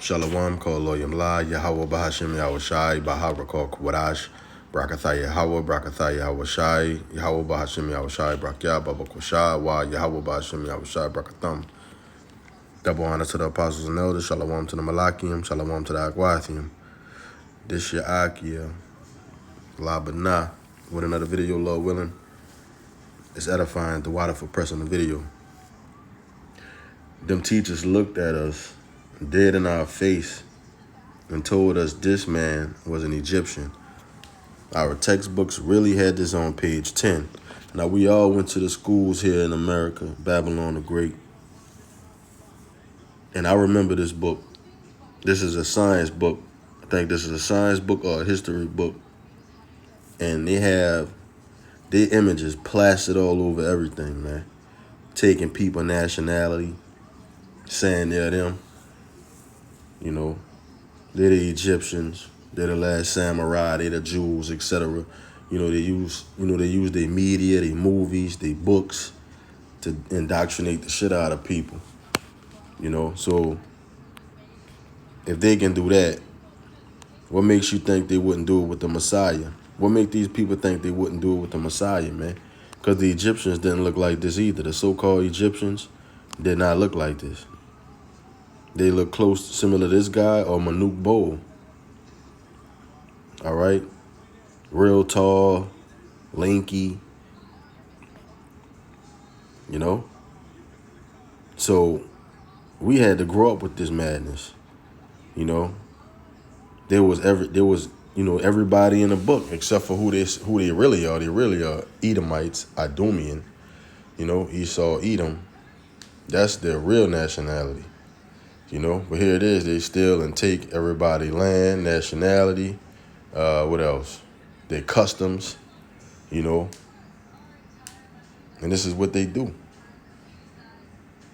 Shalom, Kol Loyam La, Yahweh Bahashim Yahushai, Baharakol Kwadash, Brakathai Yahweh, Brakathai Yahushai, Yahweh Bahashim Yahushai, Brakya, Babakoshai, Wa, Yahweh Bahashim Yahushai, Brakatham. Double honor to the apostles and elders, Shalom to the Malachium, Shalom to the Akwathium. This your Akia, La Banah, with another video, Lord willing. It's edifying to water for pressing the video. Them teachers looked at us dead in our face and told us this man was an Egyptian. Our textbooks really had this on page 10. Now, we all went to the schools here in America, Babylon the Great. And I remember this book. This is a science book. I think this is a science book or a history book. And they have their images plastered all over everything, man. Taking people nationality, saying they're them. You know, they're the Egyptians, they're the last samurai, they're the Jews, etc. You know, they use their media, their movies, their books to indoctrinate the shit out of people. You know, so if they can do that, what makes you think they wouldn't do it with the Messiah? What make these people think they wouldn't do it with the Messiah, man? Because the Egyptians didn't look like this either. The so-called Egyptians did not look like this. They look close, similar to this guy or Manuk Bowl. All right? Real tall, lanky, you know? So we had to grow up with this madness, you know? There was everybody in the book except for who they really are. They really are Edomites, Idumean, you know, Esau, Edom. That's their real nationality. You know, but here it is. They steal and take everybody's land, nationality, what else? Their customs, you know. And this is what they do.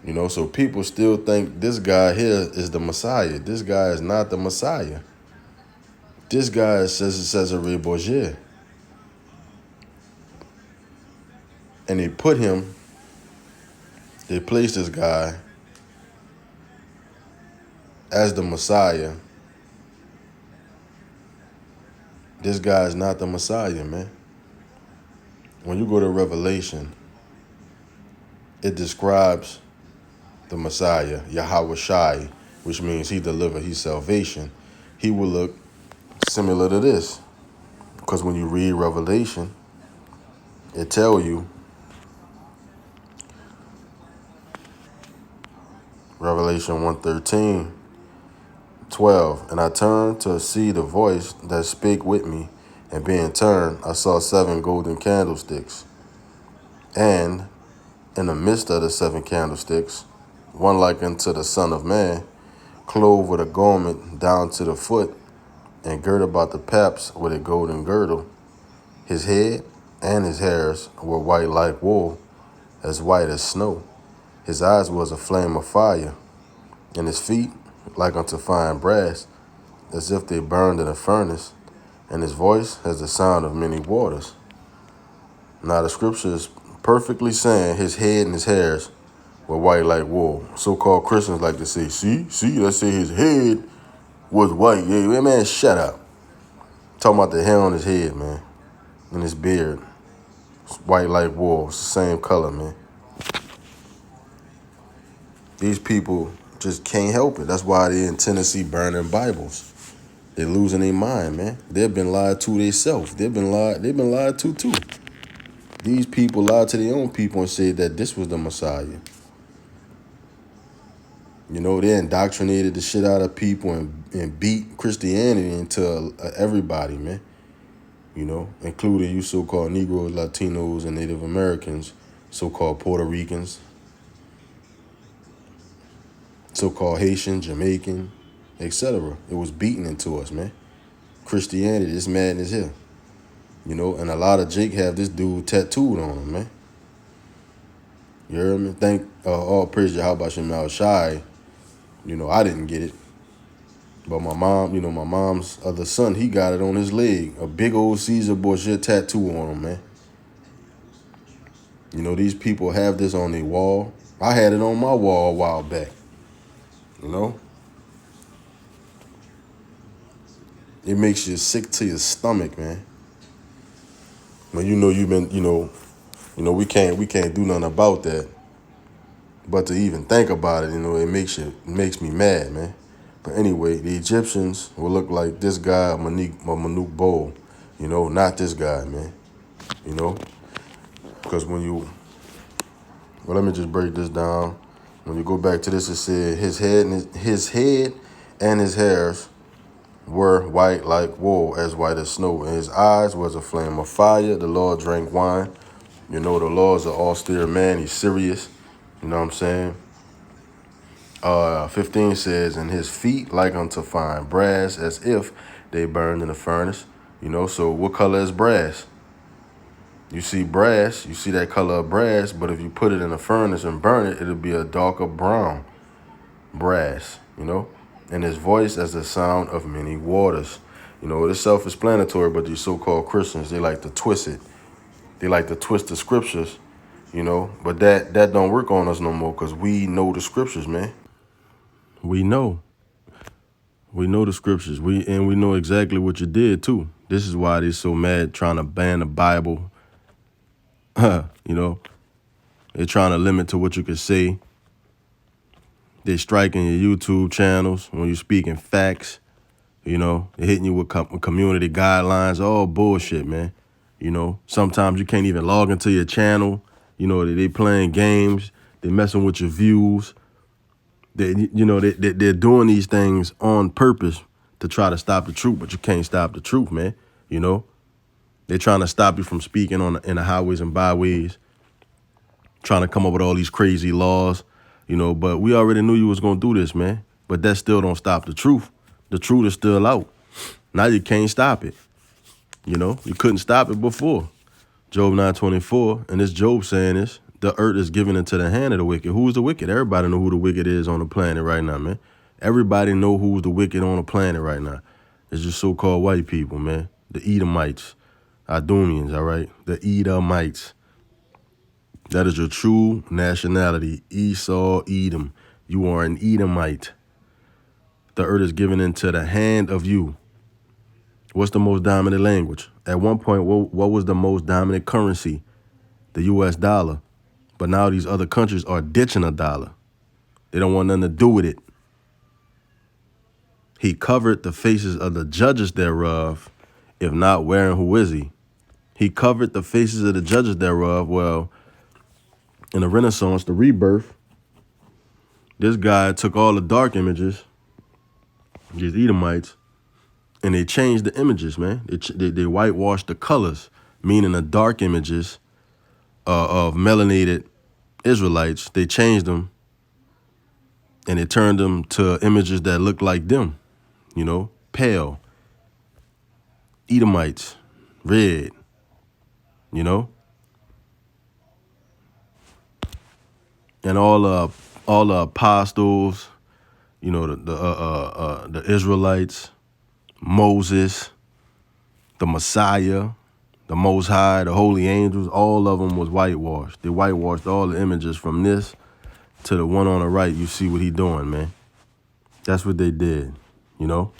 You know, so people still think this guy here is the Messiah. This guy is not the Messiah. This guy is Cesare Borgia. And they placed this guy as the Messiah. This guy is not the Messiah, man. When you go to Revelation, it describes the Messiah, Yahweh Shai, which means he delivered, he's salvation. He will look similar to this. Because when you read Revelation, it tells you, Revelation 1:13, 12, and I turned to see the voice that spake with me, and being turned, I saw 7 golden candlesticks. And in the midst of the 7 candlesticks, one like unto the Son of Man, clothed with a garment down to the foot, and girt about the paps with a golden girdle. His head and his hairs were white like wool, as white as snow. His eyes was a flame of fire, and his feet like unto fine brass, as if they burned in a furnace, and his voice has the sound of many waters. Now the scripture is perfectly saying his head and his hairs were white like wool. So-called Christians like to say, see, let's say his head was white. Yeah, man, shut up. Talking about the hair on his head, man, and his beard. It's white like wool. It's the same color, man. These people just can't help it. That's why they're in Tennessee burning Bibles. They're losing their mind, man. They've been lied to themselves. They've been lied to too. These people lied to their own people and said that this was the Messiah. You know, they indoctrinated the shit out of people and beat Christianity into everybody, man. You know, including you so-called Negroes, Latinos, and Native Americans, so-called Puerto Ricans, so-called Haitian, Jamaican, etc. It was beaten into us, man. Christianity, this madness here. You know, and a lot of Jake have this dude tattooed on him, man. You heard me? Thank all praise Yahweh Shem Shai. You know, I didn't get it. But my mom, you know, my mom's other son, he got it on his leg. A big old Caesar Borgia tattoo on him, man. You know, these people have this on their wall. I had it on my wall a while back. You know? It makes you sick to your stomach, man. When you know you've been, we can't do nothing about that. But to even think about it, it makes me mad, man. But anyway, the Egyptians will look like this guy, Manute Bol, not this guy, man. You know, because let me just break this down. When you go back to this, it said his head and his hairs were white like wool, as white as snow, and his eyes was a flame of fire. The Lord drank wine. The Lord's an austere man. He's serious. You know what I'm saying? 15 says, and his feet like unto fine brass, as if they burned in a furnace. So what color is brass? You see brass, you see that color of brass, but if you put it in a furnace and burn it, it'll be a darker brown brass, And his voice as the sound of many waters. It's self-explanatory, but these so-called Christians, they like to twist it. They like to twist the scriptures, but that don't work on us no more because we know the scriptures, man. We know. We know the scriptures. We know exactly what you did too. This is why they're so mad trying to ban the Bible. They're trying to limit to what you can say. They're striking your YouTube channels when you're speaking facts. They're hitting you with community guidelines. All bullshit, man. Sometimes you can't even log into your channel. They playing games. They're messing with your views. They're doing these things on purpose to try to stop the truth, but you can't stop the truth, man. They're trying to stop you from speaking in the highways and byways, trying to come up with all these crazy laws, but we already knew you was going to do this, man. But that still don't stop the truth. The truth is still out. Now you can't stop it. You couldn't stop it before. Job 9:24, and this Job saying this, the earth is given into the hand of the wicked. Who's the wicked? Everybody know who the wicked is on the planet right now, man. Everybody know who's the wicked on the planet right now. It's just so-called white people, man. The Edomites, Idumeans, all right? The Edomites. That is your true nationality. Esau, Edom. You are an Edomite. The earth is given into the hand of you. What's the most dominant language? At one point, what was the most dominant currency? The U.S. dollar. But now these other countries are ditching a dollar. They don't want nothing to do with it. He covered the faces of the judges thereof. If not, where and who is he? He covered the faces of the judges thereof. Well, in the Renaissance, the rebirth, this guy took all the dark images, these Edomites, and they changed the images, man. They whitewashed the colors, meaning the dark images of melanated Israelites. They changed them, and they turned them to images that look like them, pale, Edomites, red, and all the apostles, the Israelites, Moses, the Messiah, the Most High, the holy angels, all of them was whitewashed. They whitewashed all the images from this to the one on the right. You see what he doing, man. That's what they did, to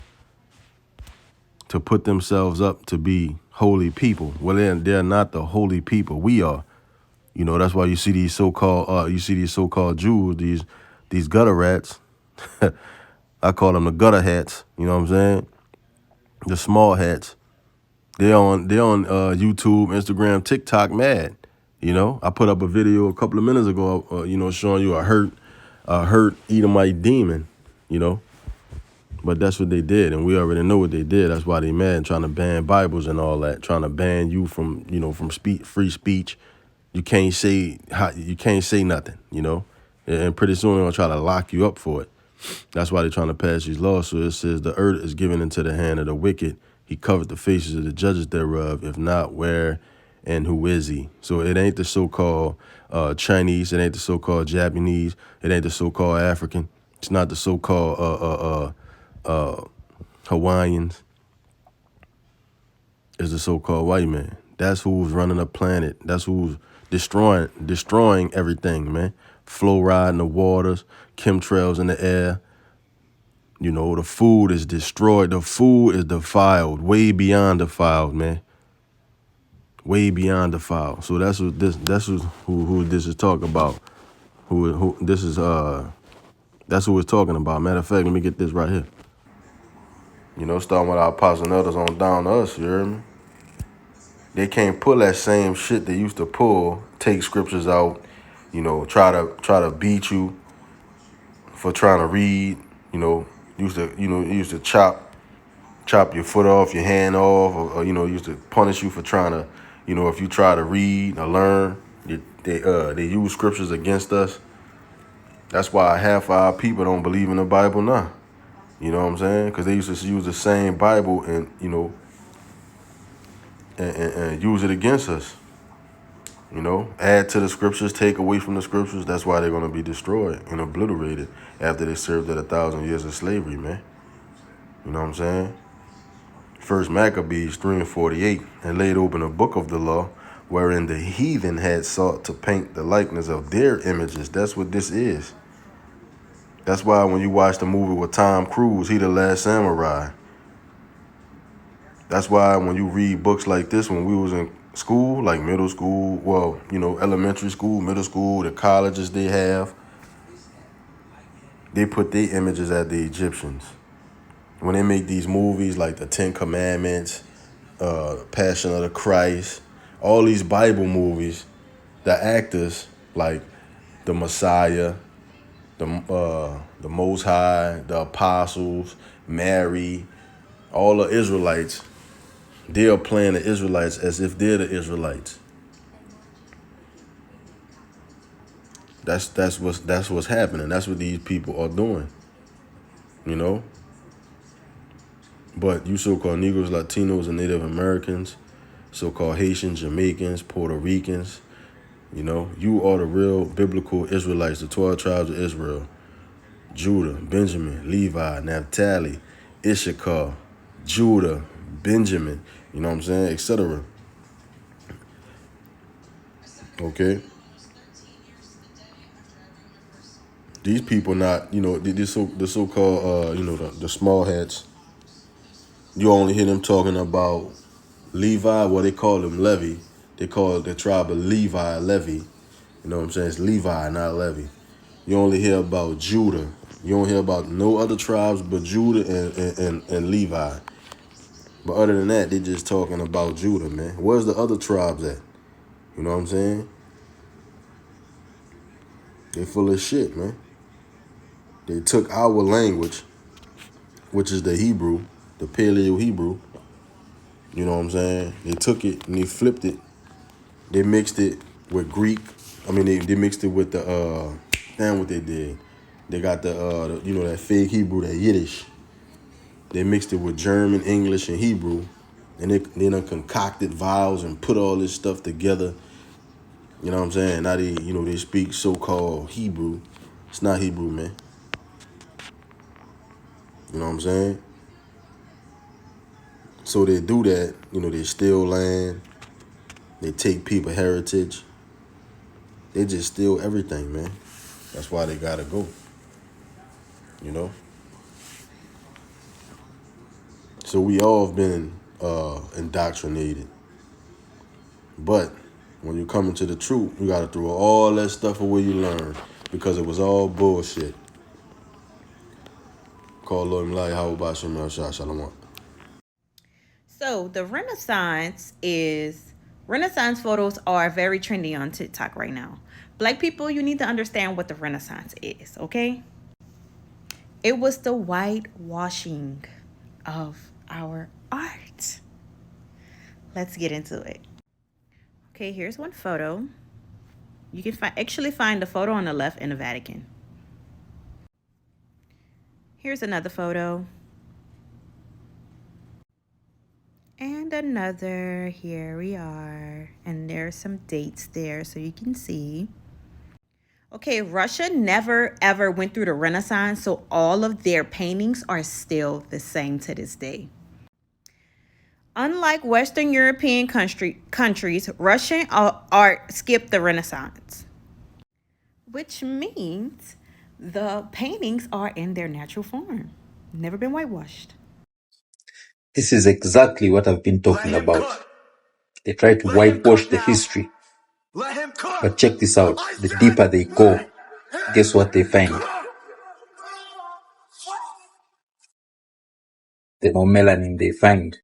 put themselves up to be holy people. Well, they're not the holy people. We are. That's why you see these so-called Jews, these gutter rats. I call them the gutter hats. You know what I'm saying? The small hats. They're on YouTube, Instagram, TikTok mad. I put up a video a couple of minutes ago, showing you a hurt Edomite demon, But that's what they did, and we already know what they did. That's why they mad, trying to ban Bibles and all that, trying to ban you from free speech. You can't say nothing, and pretty soon they're gonna try to lock you up for it. That's why they're trying to pass these laws. So it says the earth is given into the hand of the wicked. He covered the faces of the judges thereof. If not, where and who is he? So it ain't the so-called Chinese. It ain't the so-called Japanese. It ain't the so-called African. It's not the so-called Hawaiians. It's the so-called white man. That's who's running the planet. That's who's destroying everything, man. Fluoride in the waters, chemtrails in the air. The food is destroyed. The food is defiled, way beyond defiled, man. Way beyond defiled. So who this is talking about. Who this is that's who it's talking about. Matter of fact, let me get this right here. Starting with our apostles and others on down to us, you hear me? They can't pull that same shit they used to pull, take scriptures out, try to beat you for trying to read, used to chop your foot off, your hand off, or used to punish you for trying to, if you try to read or learn, they use scriptures against us. That's why half of our people don't believe in the Bible now. You know what I'm saying? Because they used to use the same Bible and and use it against us. Add to the scriptures, take away from the scriptures. That's why they're going to be destroyed and obliterated after they served at 1,000 years of slavery, man. You know what I'm saying? First Maccabees 3:48, and laid open a book of the law, wherein the heathen had sought to paint the likeness of their images. That's what this is. That's why when you watch the movie with Tom Cruise, he the last samurai. That's why when you read books like this, when we was in school, like middle school, elementary school, middle school, the colleges they have, they put their images at the Egyptians. When they make these movies like the Ten Commandments, Passion of the Christ, all these Bible movies, the actors like the Messiah, the Most High, the Apostles, Mary, all the Israelites, they are playing the Israelites as if they're the Israelites. That's what's happening. That's what these people are doing. But you so-called Negroes, Latinos, and Native Americans, so-called Haitians, Jamaicans, Puerto Ricans, you are the real biblical Israelites, the 12 tribes of Israel. Judah, Benjamin, Levi, Naphtali, Issachar, Judah, Benjamin, you know what I'm saying, etc. Okay? These people not, the so-called, the small hats, you only hear them talking about Levi, well, they call them Levi. They call the tribe of Levi Levi. You know what I'm saying? It's Levi, not Levi. You only hear about Judah. You don't hear about no other tribes but Judah and Levi. But other than that, they just talking about Judah, man. Where's the other tribes at? You know what I'm saying? They full of shit, man. They took our language, which is the Hebrew, the Paleo Hebrew. You know what I'm saying? They took it and they flipped it. They mixed it with Greek. I mean, they mixed it with the, damn what they did. They got that fake Hebrew, that Yiddish. They mixed it with German, English, and Hebrew. And they done concocted vowels and put all this stuff together. You know what I'm saying? Now they speak so-called Hebrew. It's not Hebrew, man. You know what I'm saying? So they do that, they steal land. They take people heritage. They just steal everything, man. That's why they gotta go. So we all have been indoctrinated. But when you come into the truth, you gotta throw all that stuff away you learned, because it was all bullshit. Call Lord Malai, how about Shem Shah Shalom. So the Renaissance photos are very trendy on TikTok right now. Black people, you need to understand what the Renaissance is, okay? It was the whitewashing of our art. Let's get into it. Okay, here's one photo. You can actually find the photo on the left in the Vatican. Here's another photo. And another. Here we are. And there's some dates there so you can see. Okay, Russia never ever went through the Renaissance, so all of their paintings are still the same to this day. Unlike Western European countries, Russian art skipped the Renaissance, which means the paintings are in their natural form. Never been whitewashed. This is exactly what I've been talking about. They try to whitewash the history. But check this out. The deeper they go, guess what they find? The more melanin they find.